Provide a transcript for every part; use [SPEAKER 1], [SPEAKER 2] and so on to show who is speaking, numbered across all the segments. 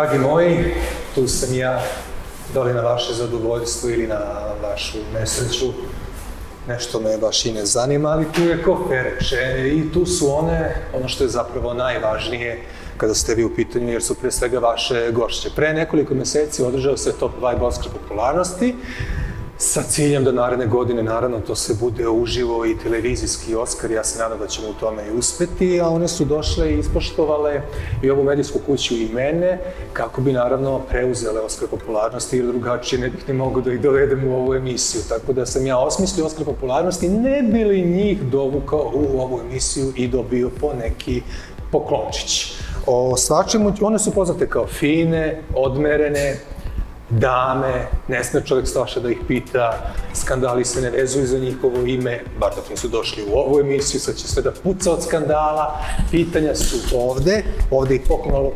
[SPEAKER 1] Dragi moji, tu sam ja, da li na vaše zadovoljstvo ili na vašu nesreću, nešto me baš i ne zanima, ali tu je kofereče i tu su ono što je zapravo najvažnije kada ste vi u pitanju, jer su pre svega vaše gošće. Pre nekoliko meseci održao se Top Vibe Oskar popularnosti, sa ciljem da naredne godine, naravno, to se bude uživo i televizijski Oskar. Ja se nadam da ćemo u tome i uspeti, a one su došle i ispoštovale i ovu medijsku kuću i mene, kako bi, naravno, preuzele Oskar popularnosti, jer drugačije ne bih ni mogu da ih dovedem u ovu emisiju. Tako da sam ja osmislio Oskar popularnosti, ne bi li njih dovukao u ovu emisiju i dobio po neki poklončić. O svačemu, one su poznate kao fine, odmerene, dame, ne sme čovjek svašta da ih pita, skandali se ne vezuju za njihovo ime, bar dok nisu došli u ovu emisiju, sad će sve da puca od skandala, pitanja su ovde ih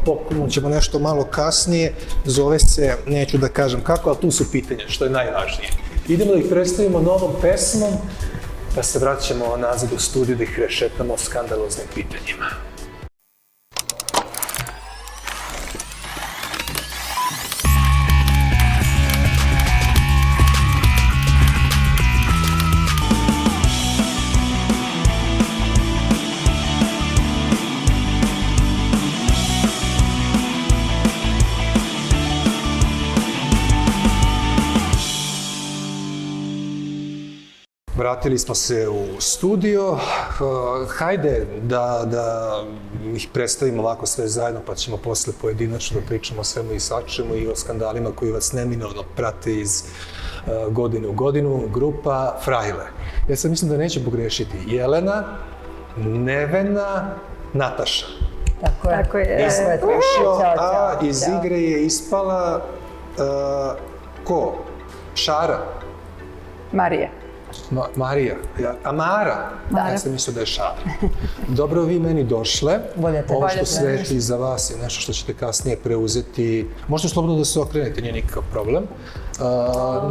[SPEAKER 1] pokrenut ćemo nešto malo kasnije, zove se, neću da kažem kako, ali tu su pitanja, što je najvažnije. Idemo da ih predstavimo novom pesmom, pa se vraćamo nazad u studiju da ih rešetamo skandaloznim pitanjima. Vratili smo se u studio, hajde da ih predstavimo ovako sve zajedno, pa ćemo posle pojedinačno da pričamo o svemu i svačemu i o skandalima koji vas neminovno prate iz godine u godinu, grupa Frajle. Ja sad mislim da neće pogrešiti Jelena, Nevena, Nataša.
[SPEAKER 2] Tako je.
[SPEAKER 1] A iz igre je ispala ko? Šara?
[SPEAKER 2] Marija.
[SPEAKER 1] Marija, Amara, ja sam mislio da je Šara. Dobro, vi meni došle, ovo što sveti za vas je nešto što ćete kasnije preuzeti, možete slobodno da se okrenete, nije nikakav problem.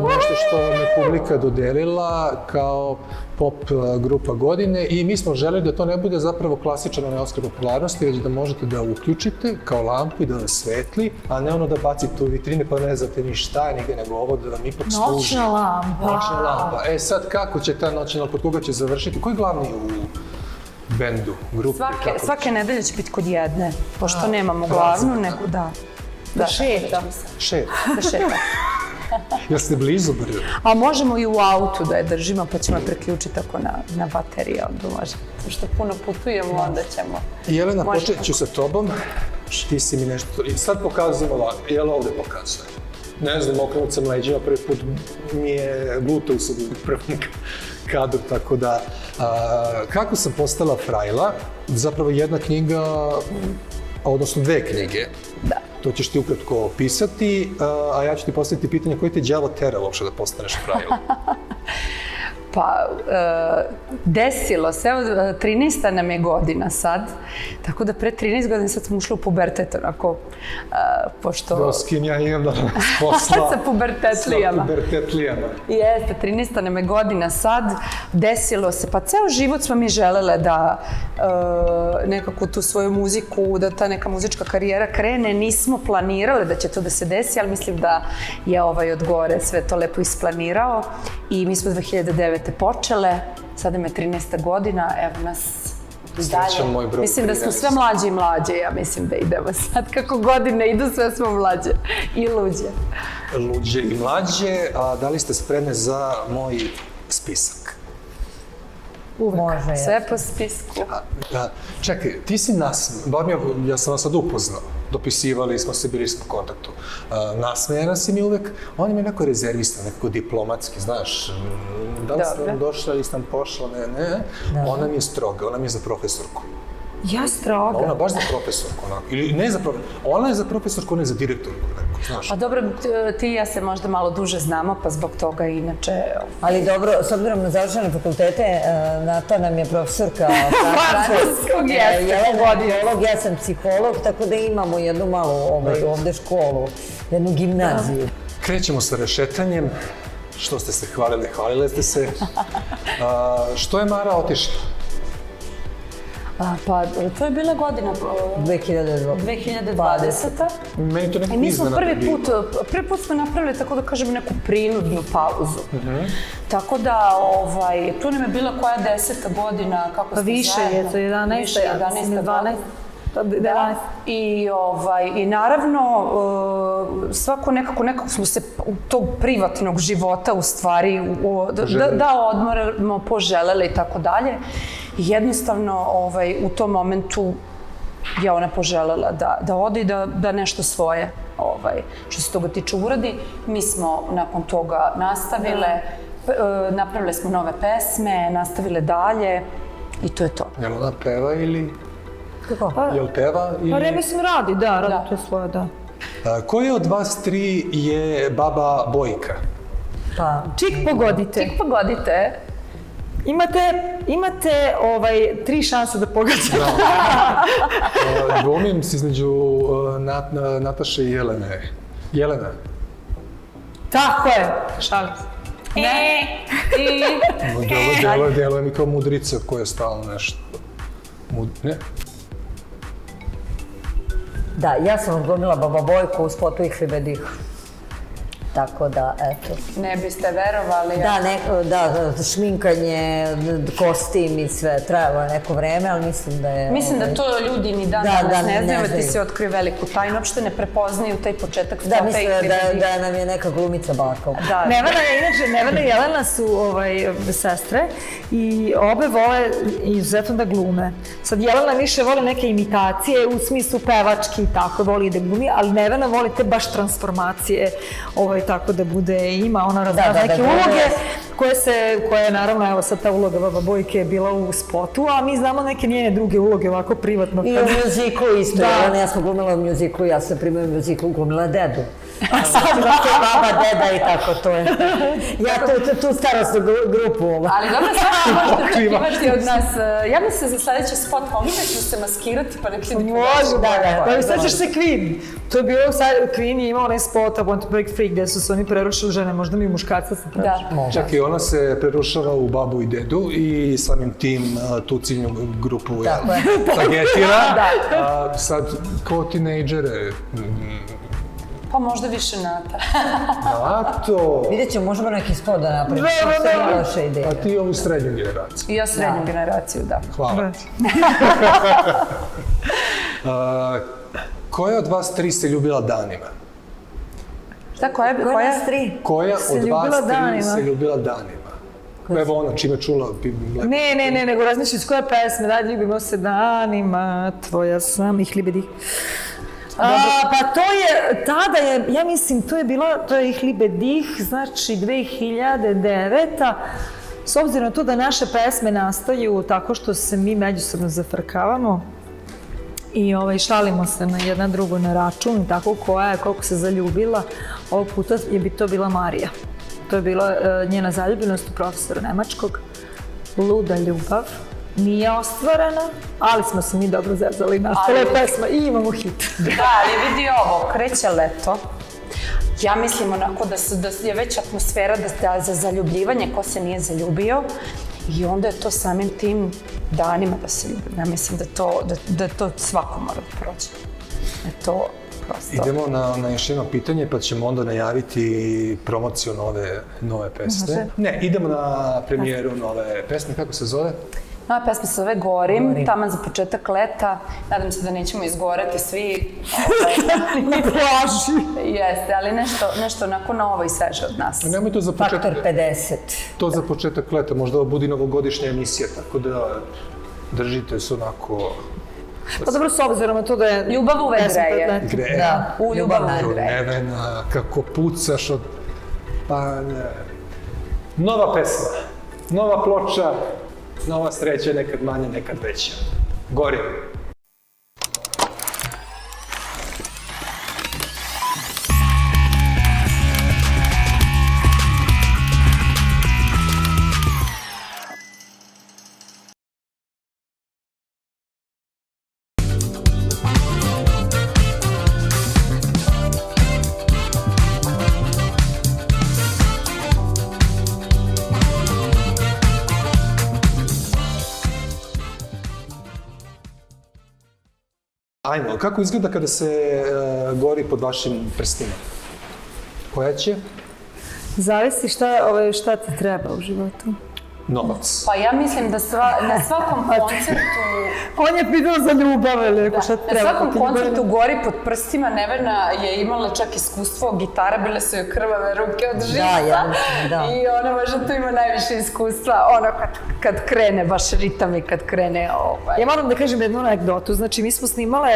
[SPEAKER 1] Nešto što vam je publika dodelila kao pop grupa godine i mi smo želeli da to ne bude zapravo klasičan Oskar popularnosti, već da možete da uključite kao lampu i da vas svetli, a ne ono da bacite u vitrine pa ne znate ni šta, nigde nego ovo da vam ipak služi.
[SPEAKER 2] Noćna lampa.
[SPEAKER 1] Noćna lampa. E sad, kako će ta noćna lampa, kod koga će završiti? Ko je glavni u bendu, grupi?
[SPEAKER 2] Svake nedelje će biti kod jedne, pošto nemamo glavnu, nego da šeta. Da šeta.
[SPEAKER 1] Jeste blizu brzo?
[SPEAKER 2] A možemo i u autu da je držimo, pa ćemo preključiti ako na baterije, onda može. Pošto puno putujemo, onda ćemo...
[SPEAKER 1] Jelena, počet ću sa tobom. Ti si mi nešto... Sad pokazujem ovako, jel ovde pokazuje? Ne znam, okrenut sam leđima, prvi put mi je Bluetooth u prvom kadru, tako da... Kako sam postala Frajla? Zapravo jedna knjiga, odnosno dve knjige.
[SPEAKER 2] Da.
[SPEAKER 1] To ćeš ti ukratko opisati, a ja ću ti postaviti pitanje koji te đavo tera uopšte da postaneš Frajla?
[SPEAKER 2] Pa, desilo se, 13. nam je godina sad, tako da pre 13 godina sad smo ušli u pubertet, onako, pošto...
[SPEAKER 1] S kim ja imam danas posla?
[SPEAKER 2] Sa pubertetlijama.
[SPEAKER 1] Sa pubertetlijama.
[SPEAKER 2] Jeste, 13. nam je godina sad, desilo se, pa ceo život smo mi želele da nekako tu svoju muziku, da ta neka muzička karijera krene, nismo planirale da će to da se desi, ali mislim da je od gore sve to lepo isplanirao i mi smo 2009. počele, sada me 13. godina, evo nas i dalje. Mislim da smo sve mlađe i mlađe, ja mislim da idemo sad. Kako godine idu, sve smo mlađe i luđe.
[SPEAKER 1] Luđe i mlađe, a da li ste spremne za moj spisak?
[SPEAKER 2] Uvek. Može, sve po spisku.
[SPEAKER 1] Čekaj, ti si ja sam vas sad upoznao, dopisivali smo se, bili smo u kontaktu. Nasmejana si mi uvek, on je mi neko rezervistan, nekako diplomatski, znaš, da li sam došla ili sam pošla, ne, ona mi je stroga, ona mi je za profesorku.
[SPEAKER 2] Ja stroga?
[SPEAKER 1] Ona baš za profesorku, ili ne za profesorku, ona je za profesorku, ona je za direktorku, znaš.
[SPEAKER 2] A dobro, ti i ja se možda malo duže znamo, pa zbog toga inače...
[SPEAKER 3] Ali dobro, s obzirom na završene fakultete, Nata nam je profesorka
[SPEAKER 2] francuskog
[SPEAKER 3] biolog, ja sam psiholog, tako da imamo jednu malu ovde školu, jednu gimnaziju.
[SPEAKER 1] Krećemo sa rešetanjem. Što ste se hvalile ste se. Što je Mara otišla?
[SPEAKER 2] Pa, to je bila godina 2020.
[SPEAKER 1] Meni to
[SPEAKER 2] I
[SPEAKER 1] nekako
[SPEAKER 2] mi smo
[SPEAKER 1] iznenada bilo.
[SPEAKER 2] prvi put smo napravili, tako da kažem, neku prinudnu pauzu. Tako da, tu nam je bila koja 10. godina, kako ste
[SPEAKER 4] Više
[SPEAKER 2] zajedno.
[SPEAKER 4] je, to je 11.
[SPEAKER 2] Više, 11.
[SPEAKER 4] 12.
[SPEAKER 2] Da. I naravno, svako nekako smo se tog privatnog života u stvari da odmoramo, poželeli i tako dalje. I jednostavno u tom momentu je ona poželela da ode i da nešto svoje što se toga tiče uradi. Mi smo nakon toga nastavile, napravile smo nove pesme, nastavile dalje i to je to.
[SPEAKER 1] Jel ona peva ili...
[SPEAKER 3] Kako?
[SPEAKER 1] Jel peva ili...
[SPEAKER 4] Pa ne mislim radi to svoje, da.
[SPEAKER 1] Koji od vas tri je baba Bojka?
[SPEAKER 3] Pa,
[SPEAKER 4] Čik pogodite.
[SPEAKER 2] Čik pogodite.
[SPEAKER 4] Imate 3 šanse da pogodite.
[SPEAKER 1] Dvomim se između Nataše i Jelene. Jelena?
[SPEAKER 4] Tako je. Šalim se.
[SPEAKER 1] Djeluje mi kao mudrica koja je stalno nešto... Ne?
[SPEAKER 3] da, ja sam odglumila Baba Bojku u spotu Ih Libedih. Tako da, eto.
[SPEAKER 2] Ne biste verovali.
[SPEAKER 3] Da, šminkanje, kostim i sve, trajalo je neko vreme, ali mislim da je...
[SPEAKER 2] Mislim da to ljudi ni dan danas ne znaju, ti se otkrije veliku tajnu, uopšte ne prepoznaju taj početak spota.
[SPEAKER 3] Da, mislim da nam je neka glumica baka.
[SPEAKER 4] Nevena i Jelena su sestre i obe vole izuzetno da glume. Sad Jelena više voli neke imitacije u smislu pevački i tako, voli da glumi, ali Nevena voli te baš transformacije, tako da bude, ima ona razgleda neke uloge koje naravno, evo sad ta uloga Baba Bojke je bila u spotu, a mi znamo neke njene druge uloge ovako privatno.
[SPEAKER 3] I u mjuziklu isto, ja sam glumila u mjuziklu, ja sam primila u mjuziklu, glumila dedu. Baba, deda i tako to je. Ja tu starostnu grupu.
[SPEAKER 2] Ali dobro, sad možete očekivati od nas. Ja mislim se za sledeći spot, pa uvijek ću se maskirati, pa nek ljudi
[SPEAKER 4] može, da. Sad ćeš se Queen. To je bilo, Queen je imao onaj spot, I Want to Break Free, gde su se oni prerušili žene, možda mi muškarca se prerušili.
[SPEAKER 1] Čak i ona se prerušava u babu i dedu i samim tim tu ciljnu grupu targetira. Sad, kao tinejdžere,
[SPEAKER 2] pa možda više Nata.
[SPEAKER 1] Nato!
[SPEAKER 3] Vidjet ćemo, možemo neki spot da napravimo. Sve je loša ideja.
[SPEAKER 1] A ti ovu srednju generaciju.
[SPEAKER 2] I ja srednju generaciju, da.
[SPEAKER 1] Hvala ti. Koja od vas tri se ljubila danima?
[SPEAKER 2] Šta, koja?
[SPEAKER 1] Koja od vas tri se ljubila danima? Evo ona, čime čula...
[SPEAKER 4] Ne, nego razmišljam s koje pesme, da, ljubimo se danima, tvoja sam, Ih Libedih. Pa to je, tada je, ja mislim, to je Ih Libedih, znači 2009. S obzirom na to da naše pesme nastaju tako što se mi međusobno zafrkavamo i šalimo se na jedna drugu na račun, tako koja je, koliko se zaljubila, ovog puta je to bila Marija. To je bila njena zaljubljenost u profesora nemačkog, Luda ljubav. Nije ostvarena, ali smo se mi dobro zezali, nastala je pesma i imamo hit.
[SPEAKER 2] Da, ali vidi ovo, kreće leto. Ja mislim onako da je već atmosfera za zaljubljivanje, ko se nije zaljubio. I onda je to samim tim danima da se ljubim. Ja mislim da to svako mora da prođe. To prosto...
[SPEAKER 1] Idemo na još jedno pitanje, pa ćemo onda najaviti promociju nove pesme. Ne, idemo na premijeru nove pesme. Kako se zove?
[SPEAKER 2] Nova pesma se zove Gorim, taman za početak leta. Nadam se da nećemo izgoreti svi.
[SPEAKER 4] Na plaži.
[SPEAKER 2] Jeste, ali nešto onako novo i sveže od nas.
[SPEAKER 1] Nemoj to za početak...
[SPEAKER 3] Faktor 50.
[SPEAKER 1] To za početak leta, možda ovo budi novogodišnja emisija, tako da držite se onako...
[SPEAKER 4] Pa dobro, s obzirom na to da je...
[SPEAKER 2] Ljubav uvek greje.
[SPEAKER 1] Greje.
[SPEAKER 2] Da, ljubav uvek greje.
[SPEAKER 1] Nevena, kako pucaš od... Pa ne... Nova pesma, nova ploča, nova sreća, nekad manja, nekad veća. Gorim. Ajmo, kako izgleda kada se gori pod vašim prstima? Koja će?
[SPEAKER 4] Zavisi šta ti treba u životu.
[SPEAKER 1] Novac.
[SPEAKER 2] Pa ja mislim da na svakom koncertu...
[SPEAKER 4] On je pitao za ljubav, ili šta ti
[SPEAKER 2] Na
[SPEAKER 4] treba.
[SPEAKER 2] svakom koncertu gori pod prstima Nevena je imala čak iskustvo gitara, bile su joj krvave ruke od žica.
[SPEAKER 3] Da.
[SPEAKER 2] I ona možda tu ima najviše iskustva, ono kad krene baš ritam i kad krene
[SPEAKER 4] Ja moram da kažem jednu anegdotu. Znači, mi smo snimale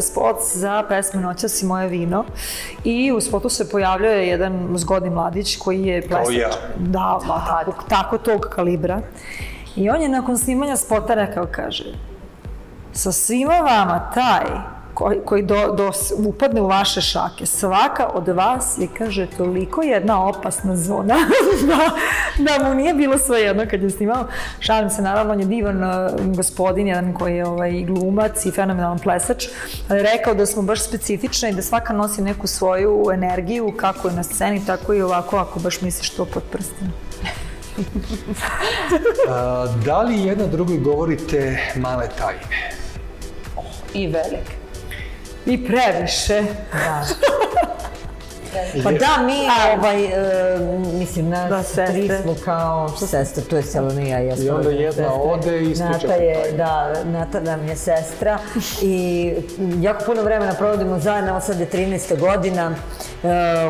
[SPEAKER 4] spot za pesmu Noća si moje vino i u spotu se pojavljuje jedan zgodni mladić koji je plesač.
[SPEAKER 1] Kao ja.
[SPEAKER 4] Da, tako tog kalibra. I on je nakon snimanja spota rekao, kaže, sa svima vama taj koji upadne u vaše šake, svaka od vas je, kaže, toliko jedna opasna zona da mu nije bilo sve jedno kad je snimao. Šalim se, naravno, on je divan gospodin, jedan koji je glumac i fenomenalan plesač, ali rekao da smo baš specifični i da svaka nosi neku svoju energiju, kako je na sceni, tako i ovako, ako baš misliš to pod prstima.
[SPEAKER 1] Da li jedna drugoj govorite male tajne?
[SPEAKER 2] i velike.
[SPEAKER 4] I previše.
[SPEAKER 3] Da. Pa da, mi, mislim, nas tri smo kao sestra, to je Selonija.
[SPEAKER 1] I onda jedna ode i ispriča.
[SPEAKER 3] Nata nam je sestra i jako puno vremena provodimo zajedno, ovo sad je 13. godina,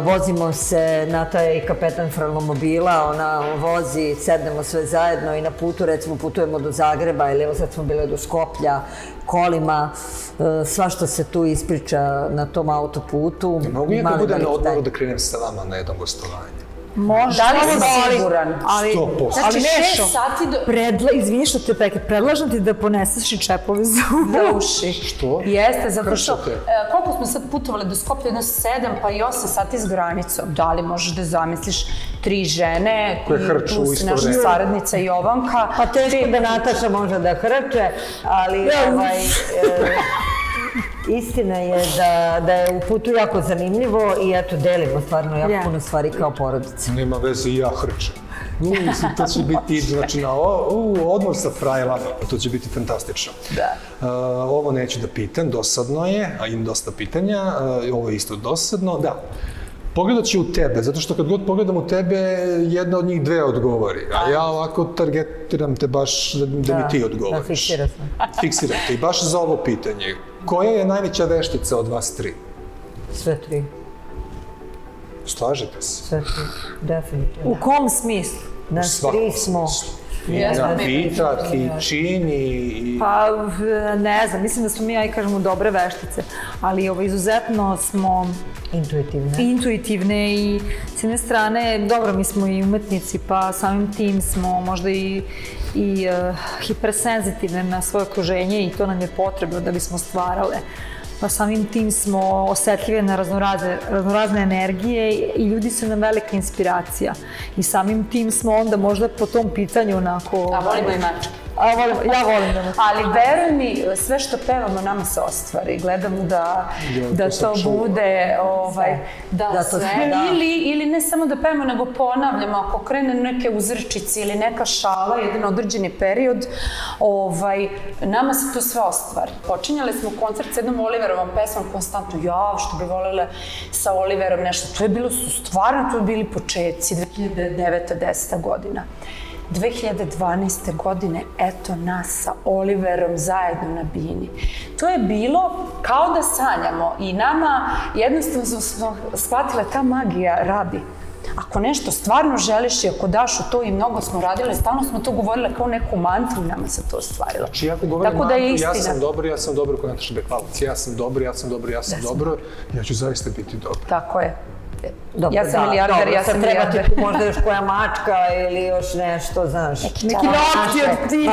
[SPEAKER 3] vozimo se, Nata je i kapetan Fralomobila, ona vozi, sednemo sve zajedno i na putu, recimo putujemo do Zagreba ili evo sad smo bile do Skoplja, kolima, sva što se tu ispriča na tom autoputu.
[SPEAKER 1] Mogu ja kad budem na odmoru da krenem sa vama na jednom gostovanju?
[SPEAKER 2] Može, da li si siguran?
[SPEAKER 1] 100%.
[SPEAKER 2] Znači 6 sati do...
[SPEAKER 4] Izvini što te peke, predlažem ti da poneseš i čepove za
[SPEAKER 2] uši.
[SPEAKER 1] Što?
[SPEAKER 2] Jeste, zato što koliko smo sad putovali do Skoplja, jedno 7 pa i 8 sati s granicom. Da li možeš da zamisliš 3 žene plus naša saradnica Jovanka?
[SPEAKER 3] Pa teško da Nataša može da hrče, ali istina je da je u putu jako zanimljivo i eto, delimo stvarno jako puno stvari kao porodica.
[SPEAKER 1] Nema veze, i ja hrčem. Mislim, to će biti, znači, na odmor sa frajelama, to će biti fantastično.
[SPEAKER 2] Da.
[SPEAKER 1] Ovo neću da pitam, dosadno je, a imam dosta pitanja, ovo je isto dosadno, da. Pogledat ću u tebe, zato što kad god pogledam u tebe, jedna od njih dve odgovori, a ja ovako targetiram te baš da mi ti odgovoriš.
[SPEAKER 3] Da, fiksira sam.
[SPEAKER 1] Fiksiram te i baš za ovo pitanje. Koja je najveća veštica od vas tri?
[SPEAKER 3] Sve tri.
[SPEAKER 1] Slažete se?
[SPEAKER 3] Sve tri, definitivno.
[SPEAKER 4] U kom smislu?
[SPEAKER 3] Nas tri smo.
[SPEAKER 1] I napitak, i čin, i...
[SPEAKER 4] Pa, ne znam, mislim da smo mi, ja i kažemo, dobre veštice, ali izuzetno smo intuitivne i s jedne strane, dobro, mi smo i umetnici, pa samim tim smo možda i hipersenzitivne na svoje okruženje i to nam je potrebno da bismo stvarale. Pa samim tim smo osetljive na raznorazne energije i ljudi su nam velika inspiracija. I samim tim smo onda možda po tom pitanju onako...
[SPEAKER 2] A volimo i mačke.
[SPEAKER 4] Ja volim da mačke.
[SPEAKER 2] Ali veruj mi, sve što pevamo nama se ostvari. Gledamo da to bude sve. Ili ne samo da pevamo, nego ponavljamo. Ako krene neke uzrčice ili neka šala, jedan određeni period, nama se to sve ostvari. Počinjali smo koncert s jednom Oliverovom pesmom konstantno. Ja, što bi voljela sa Oliverom nešto. To je bili početci, 2009. 10. godina. 2012. godine, eto nas sa Oliverom zajedno na bini. To je bilo kao da sanjamo i nama jednostavno smo shvatile ta magija radi. Ako nešto stvarno želiš i ako daš u to i mnogo smo radile, stalno smo to govorile kao neku mantru i nama se to ostvarilo.
[SPEAKER 1] Znači, ako govorim mantru, ja sam dobro kod Nataša Bekvalac, ja sam dobro, ja ću zaista biti dobro.
[SPEAKER 2] Tako je. Ja sam milijarder, ja sam milijarder.
[SPEAKER 3] Treba ti možda još koja mačka ili još nešto, znaš.
[SPEAKER 4] Neki nokti od ptice.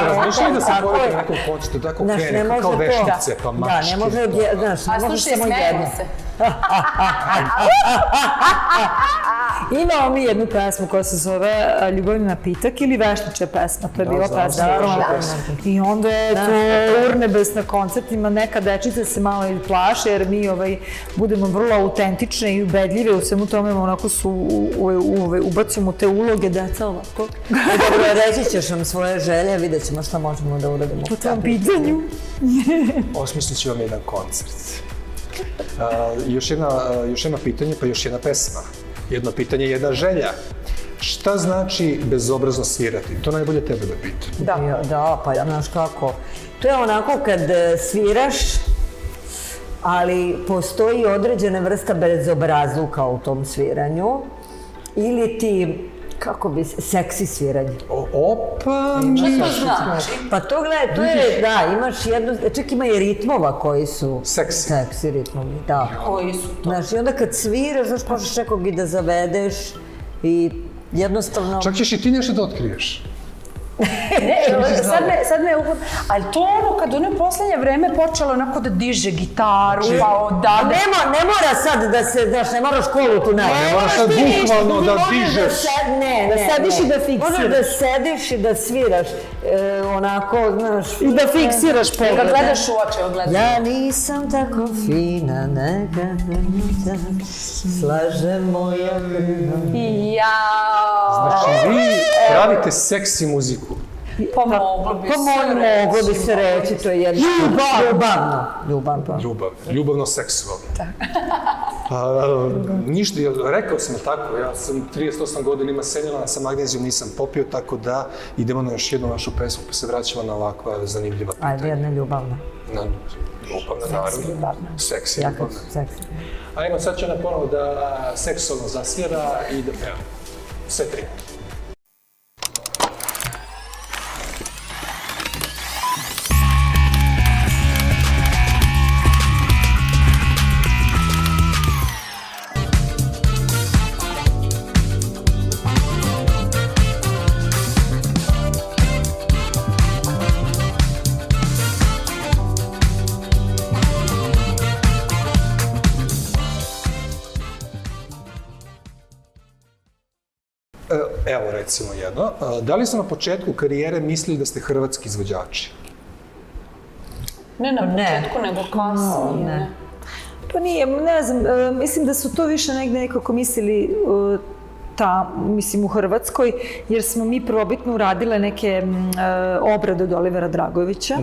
[SPEAKER 1] Razmišljaj da se pojete na nekom koncertu, tako krene, kao veštice, pa mačke.
[SPEAKER 3] Da, ne može samo jedno.
[SPEAKER 2] A slušaj, smejemo se.
[SPEAKER 4] Imamo mi jednu pesmu koja se zove Ljubavni napitak ili Vešničja pesma, to je bila pesma. I onda je to urnebes na koncertima, neka dečica se malo i plaše jer mi budemo vrlo autentične i ubedljive u svemu tome, onako ubacimo te uloge deca ovako.
[SPEAKER 3] Dobro, reći ćeš nam svoje želje, vidjet ćemo šta možemo da uradimo.
[SPEAKER 4] Po tom pitanju.
[SPEAKER 1] Osmislit ću vam jedan koncert. Još jedno pitanje, pa još jedna pesma. Jedno pitanje, jedna želja. Šta znači bezobrazno svirati? To najbolje tebe da pitam.
[SPEAKER 3] Da, pa znaš kako. To je onako kad sviraš, ali postoji određena vrsta bezobrazluka u tom sviranju. Ili ti, kako bi se, seksi sviranje.
[SPEAKER 1] Opa!
[SPEAKER 2] Što to znači?
[SPEAKER 3] Pa to gledaj, to je, da, imaš jednu, čak ima i ritmova koji su seksi ritmovi, da.
[SPEAKER 2] Koji su to?
[SPEAKER 3] Znaš, i onda kad sviraš, znaš, možeš nekog i da zavedeš i jednostavno...
[SPEAKER 1] Čak ćeš i ti nešto da otkriješ.
[SPEAKER 2] Sad me uhod... Ali to ono, kad ono poslednje vreme počelo onako da diže gitaru, pa odavde...
[SPEAKER 3] Ne mora sad da se, znaš, ne moraš školu tu naći.
[SPEAKER 1] Ne moraš sad bukvalno da dižeš.
[SPEAKER 3] Da sediš i da fiksiraš. Možeš da sediš i da sviraš, onako, znaš...
[SPEAKER 4] I da fiksiraš pogled.
[SPEAKER 2] Kad gledaš u oči, gledaš.
[SPEAKER 3] Ja nisam tako fina, nekada nisam, slaže moja krina.
[SPEAKER 2] Jao!
[SPEAKER 1] Znači, vi pravite seksi muziku.
[SPEAKER 2] Pa moglo bi se
[SPEAKER 3] Moglo bi se reći, to je jedno...
[SPEAKER 1] Ljubavno seksualno. Ništa, rekao sam tako, ja sam 38 godina ima senjala, sa magnezijom nisam popio, tako da idemo na još jednu našu pesmu, pa se vraćamo na ovakva zanimljiva pitanja.
[SPEAKER 3] Ajde, jedna ljubavna.
[SPEAKER 1] Ljubavna, naravno. Seksi ljubavna.
[SPEAKER 3] Seksi.
[SPEAKER 1] Ajmo, sad će ona ponovo da seksualno zasvira i da peva. Sve tri. Evo recimo jedno. Da li ste na početku karijere mislili da ste hrvatski izvođači?
[SPEAKER 2] Ne na početku, nego kasnije.
[SPEAKER 4] Pa nije, ne znam, mislim da su to više negde nekako mislili mislim u Hrvatskoj, jer smo mi prvobitno uradile neke obrade od Olivera Dragojevića.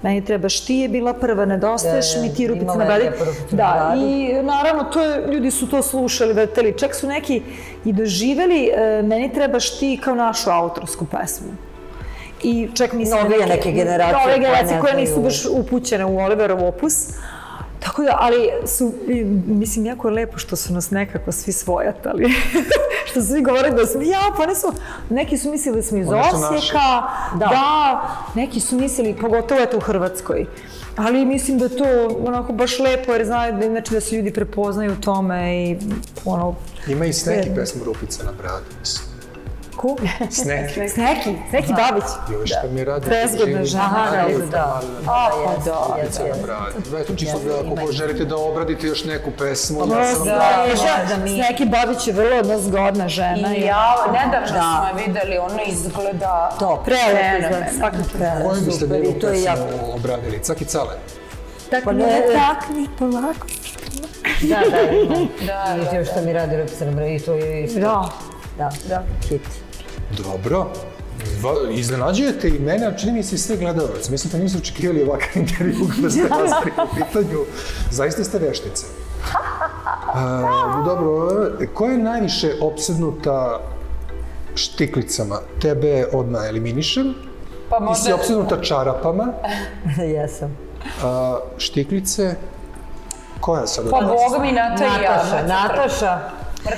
[SPEAKER 4] Meni trebaš ti je bila prva, nedostaješ mi ti Rupica na bradi. Da, i naravno ljudi su to slušali, vrteli, čak su neki i doživeli meni trebaš ti kao našu autorsku pesmu. I čak mislim
[SPEAKER 3] novije neke generacije.
[SPEAKER 4] Nove generacije koje nisu baš upućene u Oliverov opus. Tako da, ali mislim, jako je lepo što su nas nekako svi svojatali. Što svi govore da smo, pa ne su, neki su mislili da smo iz Osijeka, da, neki su mislili, pogotovo eto u Hrvatskoj. Ali mislim da je to onako baš lepo, jer znaju da se ljudi prepoznaju u tome i ono...
[SPEAKER 1] Ima i Sneki pesmu Rupica na bradi, mislim.
[SPEAKER 4] Ko?
[SPEAKER 1] Sneki.
[SPEAKER 4] Sneki Babić.
[SPEAKER 1] Joj, šta mi radi?
[SPEAKER 4] Prezgodna žena.
[SPEAKER 3] Da.
[SPEAKER 1] Rupica na bradi. Eto, čisto da ako želite da obradite još neku pesmu.
[SPEAKER 4] Sneki Babić je vrlo zgodna žena.
[SPEAKER 2] I ja, nedavno smo je videli, ona izgleda...
[SPEAKER 3] To, prelepo izgleda.
[SPEAKER 1] Koju biste vi u pesmu obradili? Cak i Cale?
[SPEAKER 4] Takni, polako.
[SPEAKER 3] Da. I to što mi radi Rupica na bradi, i to je isto. Da, hit.
[SPEAKER 1] Dobro. Iznenađujete i mene, ali čini mi se i sve gledalce. Mislim da nisu očekivali ovakav intervju kada ste vas u pitanju. Zaista ste veštice. Dobro, ko je najviše opsednuta štiklicama? Tebe odmah eliminišem. Ti si opsednuta čarapama.
[SPEAKER 3] Jesam.
[SPEAKER 1] Štiklice? Koja sad?
[SPEAKER 2] Pa Boga mi
[SPEAKER 3] Nataša.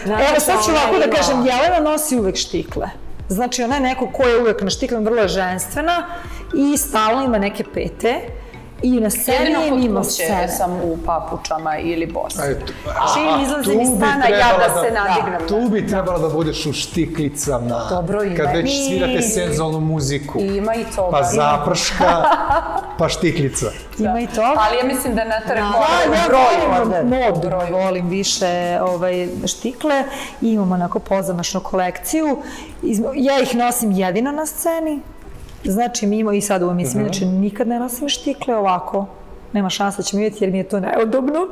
[SPEAKER 4] Evo sad ću ovako da kažem, Jelena nosi uvek štikle. Znači ona je neko ko je uvek na štiklama, vrlo je ženstvena i stalno ima neke pete. I na sceni
[SPEAKER 2] Jedino
[SPEAKER 4] i
[SPEAKER 2] kod
[SPEAKER 4] mimo
[SPEAKER 2] kuće
[SPEAKER 4] scene.
[SPEAKER 2] sam u papučama ili bosa.
[SPEAKER 1] Čim
[SPEAKER 2] izlazim iz stana, ja da se nadignem.
[SPEAKER 1] Tu bi trebalo da budeš u štiklicama.
[SPEAKER 2] Dobro, ima.
[SPEAKER 1] Kad već svirate senzualnu muziku.
[SPEAKER 2] Ima i toga.
[SPEAKER 1] Pa zaprška, pa štiklica.
[SPEAKER 4] Ima i to.
[SPEAKER 2] Ali ja mislim da na teren
[SPEAKER 4] volim više štikle. Imam onako pozamašnu kolekciju. Ja ih nosim jedino na sceni. Znači, mi imamo i sad u emisiji, znači nikad ne nosim štikle ovako. Nema šanse da ćemo vidjeti jer mi je to neudobno.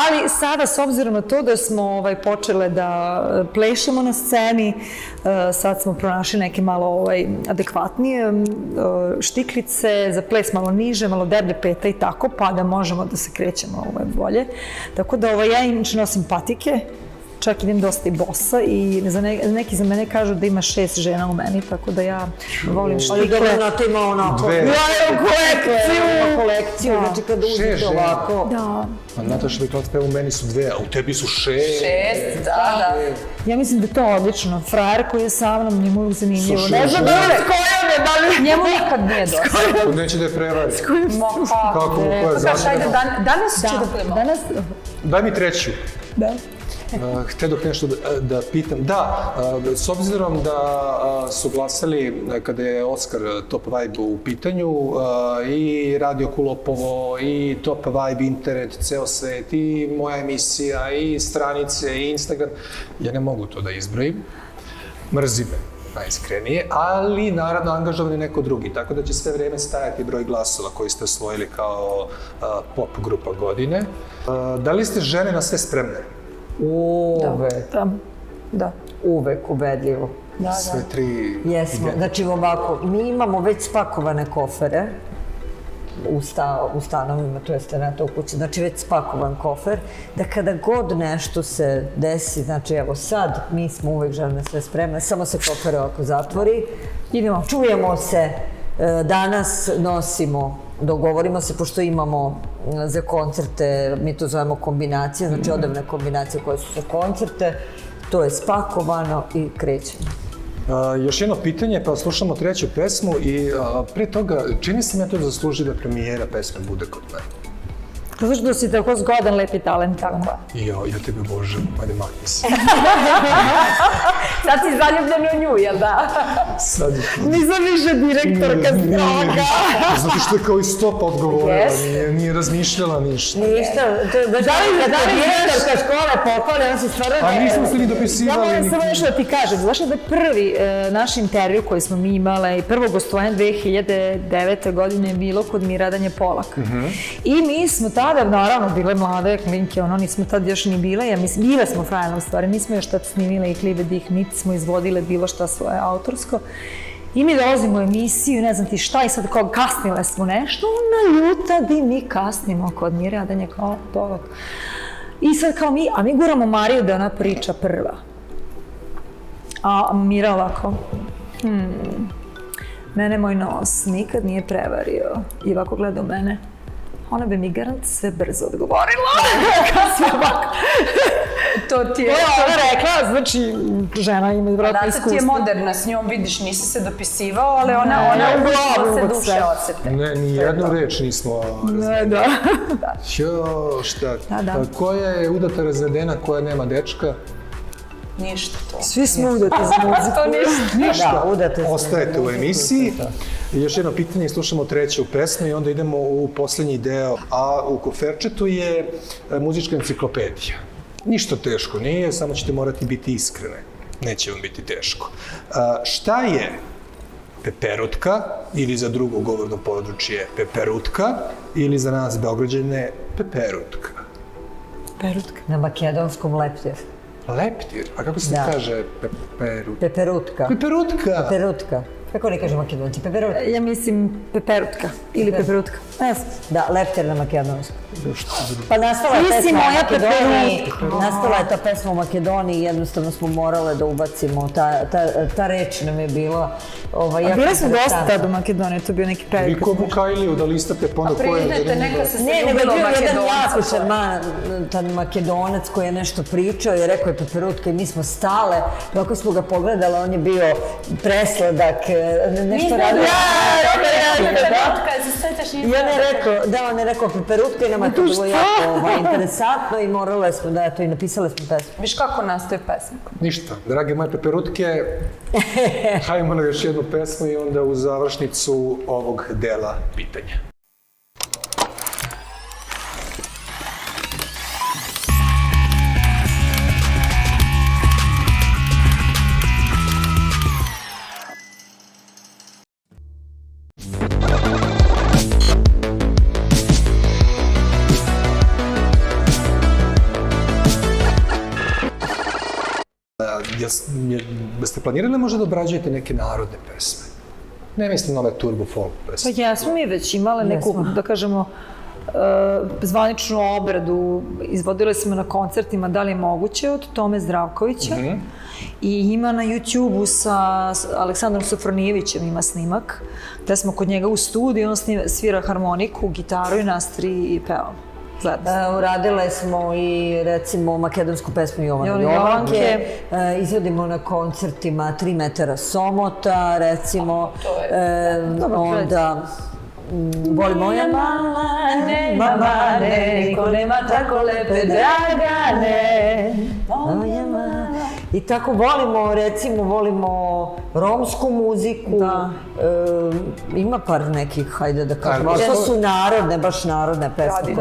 [SPEAKER 4] Ali sada, s obzirom na to da smo počele da plešemo na sceni, sad smo pronašli neke malo adekvatnije štiklice, za ples malo niže, malo deblje peta i tako, pa da možemo da se krećemo bolje. Tako da ja inače nosim patike, čak idem dosta i bosa i neki za mene kažu da ima 6 žena u meni, tako da ja volim štikle.
[SPEAKER 3] Ali dobro, Nata ima onako...
[SPEAKER 1] Dve.
[SPEAKER 3] Ja imam kolekciju, znači kada uzete ovako...
[SPEAKER 4] Da.
[SPEAKER 1] A Nataša Viklavska, u meni su 2, a u tebi su 6.
[SPEAKER 2] 6, da.
[SPEAKER 4] Ja mislim da je to odlično. Frajer koji je sa mnom, njemu je zanimljivo.
[SPEAKER 1] Su
[SPEAKER 4] Ne znam
[SPEAKER 1] šest
[SPEAKER 4] da
[SPEAKER 1] žena.
[SPEAKER 4] li s kojom je, da li...
[SPEAKER 2] Njemu nikad nije dosta.
[SPEAKER 1] Neće da je prevari.
[SPEAKER 2] Ma
[SPEAKER 1] Kako, ko je
[SPEAKER 2] Ajde, danas će da budemo.
[SPEAKER 4] Danas...
[SPEAKER 1] Daj mi treću.
[SPEAKER 4] Da.
[SPEAKER 1] Htjedoh nešto da pitam. Da, s obzirom da su glasali kada je Oskar Top Vibe u pitanju i Radio Kulopovo i Top Vibe internet, ceo svet i moja emisija i stranice i Instagram, ja ne mogu to da izbrojim. Mrzi me najiskrenije, ali naravno angažovan je neko drugi, tako da će sve vreme stajati broj glasova koji ste osvojili kao pop grupa godine. Da li ste žene na sve spremne?
[SPEAKER 3] Uvek.
[SPEAKER 4] Da.
[SPEAKER 3] Uvek, ubedljivo.
[SPEAKER 1] Sve tri...
[SPEAKER 3] Jesmo. Znači ovako, mi imamo već spakovane kofere u stanovima, to jeste na to u kući, znači već spakovan kofer, da kada god nešto se desi, znači evo sad, mi smo uvek žene sve spremne, samo se kofer ovako zatvori, idemo, čujemo se, danas nosimo, dogovorimo se, pošto imamo za koncerte, mi to zovemo kombinacije, znači odevne kombinacije koje su za koncerte, to je spakovano i krećemo.
[SPEAKER 1] Još jedno pitanje, pa slušamo treću pesmu i pre toga, čini se mi ja to zasluži da premijera pesme bude kod mene.
[SPEAKER 4] Zato što si tako zgodan, lep i talentovan.
[SPEAKER 1] Ja tebe obožavam, ajde makni se.
[SPEAKER 2] Sad si zaljubljen u nju, jel da?
[SPEAKER 1] Sad...
[SPEAKER 4] Nisam više direktorka stroga.
[SPEAKER 1] Zato što je kao i stopa odgovorila, nije razmišljala ništa.
[SPEAKER 3] Ništa, da li direktorka škole pohvali, on se stvarno...
[SPEAKER 1] A nismo se ni dopisivali.
[SPEAKER 4] Ja moram samo nešto da ti kažem, znaš da je prvi naš intervju koji smo mi imale i prvo gostovanje 2009. godine je bilo kod Miradanje Polak. I mi smo tada, naravno, bile mlade klinke, nismo tad još ni bile, ja mislim, bile smo frajne u stvari, nismo još tad snimile i Hlibe dih, niti smo izvodile bilo šta svoje autorsko. I mi dolazimo u emisiju, ne znam ti šta, i sad kao kasnile smo nešto, ona ljuta di mi kasnimo kod Miradanje, kao Polak. I sad kao mi guramo Mariju da ona priča prva. A Mira ovako, mene moj nos nikad nije prevario. I ovako gleda u mene. Ona bi mi garant sve brzo odgovorila. Kad sve ovako.
[SPEAKER 2] To ti je...
[SPEAKER 4] Ona rekla, znači, žena ima vratno iskustvo.
[SPEAKER 2] Nata ti je moderna, s njom vidiš, nisi se dopisivao, ali ona u glavu se duše osete.
[SPEAKER 1] Ne, ni jednu reč nismo razvedeni.
[SPEAKER 4] Da.
[SPEAKER 1] Jo, šta?
[SPEAKER 4] Da.
[SPEAKER 1] Koja je udata razvedena, koja nema dečka?
[SPEAKER 2] Ništa to.
[SPEAKER 4] Svi smo udati za muziku.
[SPEAKER 2] To ništa.
[SPEAKER 1] Ništa.
[SPEAKER 3] Da, udate smo.
[SPEAKER 1] Ostajete u emisiji. Još jedno pitanje, slušamo treću pesmu i onda idemo u posljednji deo. A u koferčetu je muzička enciklopedija. Ništa teško nije, samo ćete morati biti iskrene. Neće vam biti teško. Šta je peperutka ili za drugo govorno područje peperutka ili za nas Beograđane peperutka?
[SPEAKER 4] Perutka.
[SPEAKER 3] Na makedonskom leptir.
[SPEAKER 1] Leptir? A kako se kaže peperutka?
[SPEAKER 3] Peperutka.
[SPEAKER 1] Peperutka!
[SPEAKER 3] Peperutka. Kako ne kaže makedonci? Peperutka.
[SPEAKER 4] Ja mislim peperutka ili peperutka.
[SPEAKER 3] Da, Leptir na makedonskom. Pa nastala je
[SPEAKER 4] Ti si
[SPEAKER 3] pesma u
[SPEAKER 4] moja
[SPEAKER 3] Makedoniji,
[SPEAKER 4] peperutka.
[SPEAKER 3] nastala je ta pesma u Makedoniji, jednostavno smo morale da ubacimo, ta reč nam je bila jako
[SPEAKER 4] Bile smo dosta
[SPEAKER 3] interesantna.
[SPEAKER 4] tad u Makedoniji, to je bio neki period.
[SPEAKER 1] Vi ko Vukajliju da listate pa onda koje...
[SPEAKER 2] Priznajte, neka se
[SPEAKER 3] Ne, nego je
[SPEAKER 2] ljubilo
[SPEAKER 3] bio jedan jako
[SPEAKER 2] Makedonca.
[SPEAKER 3] šarmantan Makedonac koji je nešto pričao i rekao je peperutka i mi smo stale, kako smo ga pogledali, on je bio presladak, nešto radio. I on je rekao, da, on je rekao peperutka i nama je to bilo jako interesantno i morale smo da, eto, i napisale smo pesmu.
[SPEAKER 2] Viš kako nastaje pesma?
[SPEAKER 1] Ništa, drage moje peperutke, hajmo na još jednu pesmu i onda u završnicu ovog dela pitanja. Jeste planirali možda da obrađujete neke narodne pesme? Ne mislim na ove turbo folk pesme.
[SPEAKER 4] Pa jesmo mi već imale neku, da kažemo, zvaničnu obradu. Izvodile smo na koncertima Da li je moguće od Tome Zdravkovića. I ima na YouTube-u sa Aleksandrom Sofronijevićem ima snimak, gde smo kod njega u studiju, on svira harmoniku, gitaru i nas tri i pevamo.
[SPEAKER 3] Uradile smo i recimo makedonsku pesmu Jovana Jovanke, izvodimo na koncertima 3 metara Somota, recimo, onda Voli moja mamane, niko nema tako lepe Dragane, moja mama. I tako volimo, recimo, volimo romsku muziku, ima par nekih, hajde da kažemo, ali to su narodne, baš narodne pesme.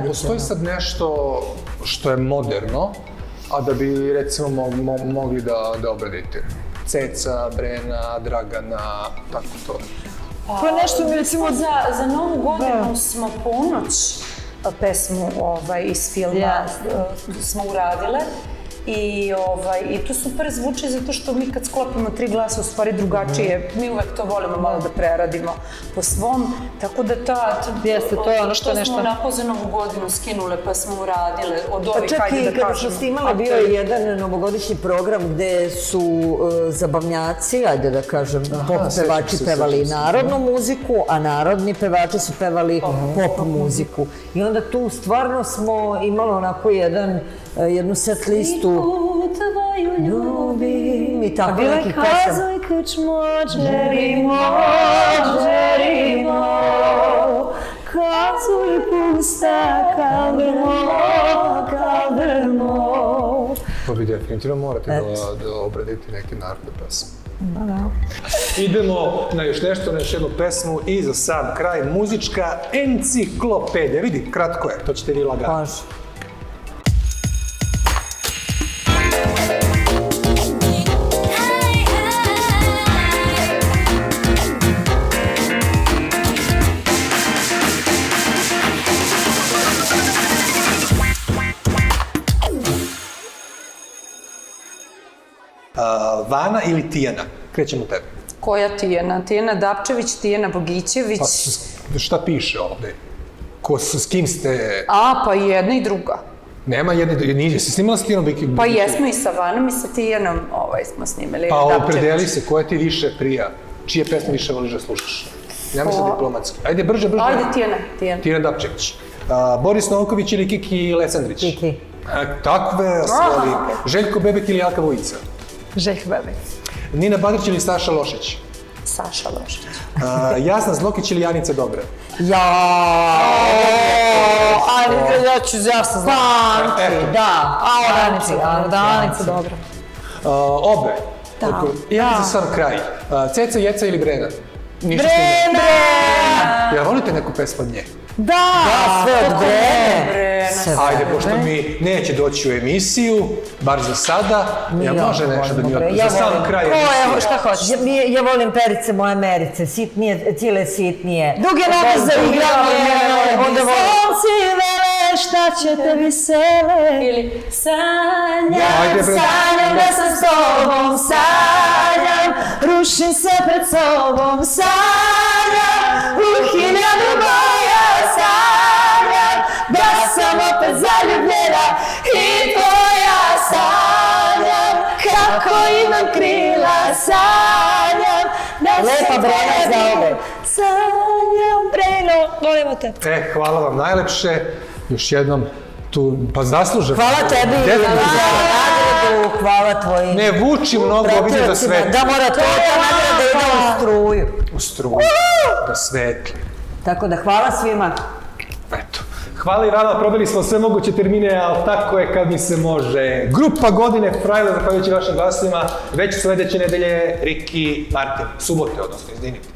[SPEAKER 1] Postoji sad nešto što je moderno, a da bi recimo mogli da obradite? Ceca, Brena, Dragana, tako to.
[SPEAKER 4] To je nešto mi recimo...
[SPEAKER 2] Za Novu godinu smo Ponoć pesmu iz filma smo uradile. I to super zvuči zato što mi kad sklopimo 3 glasa u stvari drugačije, mi uvek to volimo malo da preradimo po svom, tako da
[SPEAKER 4] to je ono što nešto...
[SPEAKER 2] smo onako za Novu godinu skinule pa smo uradile od ovih,
[SPEAKER 3] čak
[SPEAKER 2] hajde da
[SPEAKER 3] i kada
[SPEAKER 2] kažem.
[SPEAKER 3] smo snimali bio je jedan novogodišnji program gde su zabavnjaci, ajde da kažem, pop pevači pevali narodnu muziku, a narodni pevači su pevali pop muziku. I onda tu stvarno smo imali onako jednu set listu ljubim i tako nekih pesama.
[SPEAKER 4] Kazuj krčmo, džerimo, džerimo, kazuj pusta, kaldrmo.
[SPEAKER 1] To vi definitivno morate da obradite neke narodne pesme. Idemo na još nešto, na još jednu pesmu i za sam kraj muzička enciklopedija. Vidi, kratko je, to ćete vi lagati. Vana ili Tijana? Krećemo tebe.
[SPEAKER 2] Koja Tijana? Tijana Dapčević, Tijana Bogićević.
[SPEAKER 1] Pa šta piše ovde? S kim ste...
[SPEAKER 2] Pa i jedna i druga.
[SPEAKER 1] Nema jedne, jesi snimala s Tijanom Bogićević?
[SPEAKER 2] Pa jesmo i sa Vanom i sa Tijanom smo snimali.
[SPEAKER 1] Pa opredeli se, koja ti više prija? Čije pesme više voliš da slušaš? Nemoj se diplomatski. Ajde, brže.
[SPEAKER 2] Ajde, Tijana.
[SPEAKER 1] Tijana Dapčević. Boris Novković ili Kiki Lesandrić?
[SPEAKER 3] Kiki.
[SPEAKER 1] Takve vas volim. Željko Bebek ili Jaka Vujica?
[SPEAKER 4] Željko Bebek.
[SPEAKER 1] Nina Badrić ili Saša Lošić?
[SPEAKER 2] Saša Lošić.
[SPEAKER 1] Jasna Zlokić ili Janica Dobra?
[SPEAKER 4] Ja ću Jasna Zlokić. Danica Dobra.
[SPEAKER 1] Obe. Ja za sam kraj. Ceca, Jeca ili Brena?
[SPEAKER 4] Brena!
[SPEAKER 1] Ja volite neku pesmu od nje?
[SPEAKER 4] Da, sve od Brene.
[SPEAKER 1] Ajde, pošto mi neće doći u emisiju, bar za sada, može nešto da mi otpre. Za sam kraj emisije.
[SPEAKER 4] Šta hoćeš?
[SPEAKER 3] Ja volim Perice moje Merice, sitnije, cijele sitnije.
[SPEAKER 4] Duge noge za igranje, onda volim. Sonci vele, šta će te vesele?
[SPEAKER 2] Ili sanjam,
[SPEAKER 4] sanjam da sam s tobom, sanjam, rušim se pred sobom, sanjam. sanjam, u hiljadu boja sanjam, da sam opet zaljubljena i tvoja sanjam, kako imam krila sanjam, da
[SPEAKER 3] Lepa
[SPEAKER 4] sam
[SPEAKER 3] Brena za ove.
[SPEAKER 4] sanjam, Breno, volimo te.
[SPEAKER 1] Hvala vam najlepše. Još jednom tu, pa zaslužem.
[SPEAKER 3] Hvala tebi za nagradu, hvala tvojim
[SPEAKER 1] Ne vuči mnogo, vidim da svetli.
[SPEAKER 3] Da mora to, ta nagrada ide u struju.
[SPEAKER 1] U struju, da svetli.
[SPEAKER 3] Tako da hvala svima.
[SPEAKER 1] Eto. Hvala i vama, probali smo sve moguće termine, ali tako je kad mi se može. Grupa godine Frajle, zahvaljujući vašim glasovima, već sledeće nedelje Ricky Martin, subote, odnosno, izvinite.